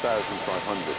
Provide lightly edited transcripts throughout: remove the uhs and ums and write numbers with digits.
2,500.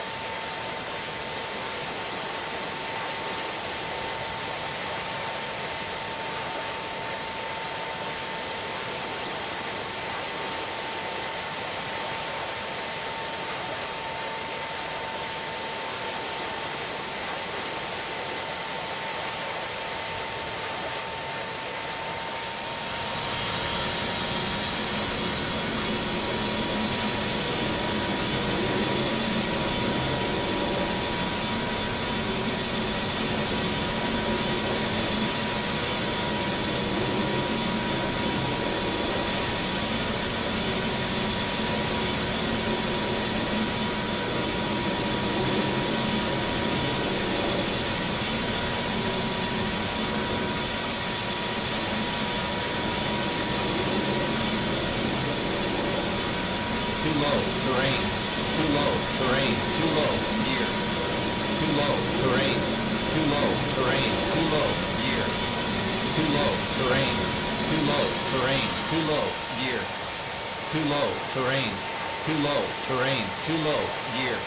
Too low, terrain. Too low, terrain. Too low, gear. Too low, terrain. Too low, terrain. Too low, gear. Too low, terrain. Too low, terrain. Too low, gear. Too low, terrain. Too low, terrain. Too low, gear.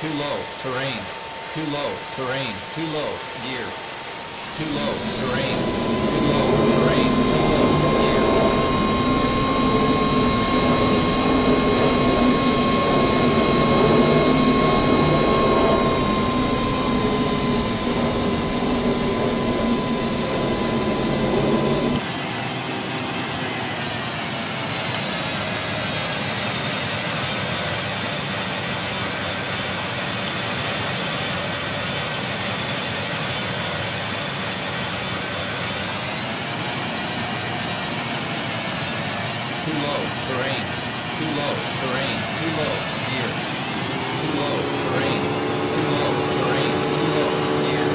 Too low, terrain. Too low, terrain. Too low, gear. Too low, terrain. Too low, terrain. Too low, gear. Too low, terrain. Too low, terrain. Too low, gear. Too low, terrain. Too low, terrain. Too low, gear.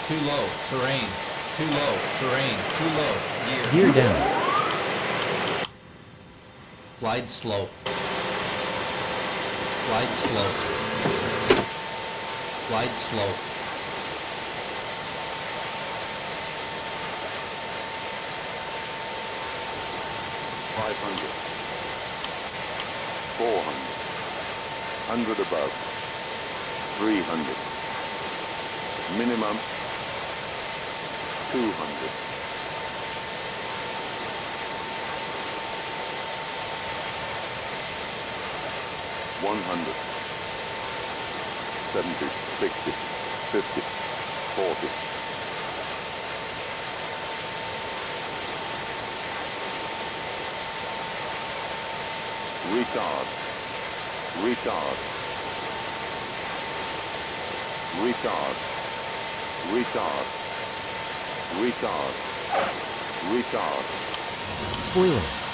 Too low, terrain. Too low, terrain. Too low, gear. Gear down. Glide slope. Glide slope. Glide slope. $500, $400, 100 above, 300, minimum, 200. $100, 70, 60, 50, 40. Retard, retard, retard, retard, retard, retard. Spoilers.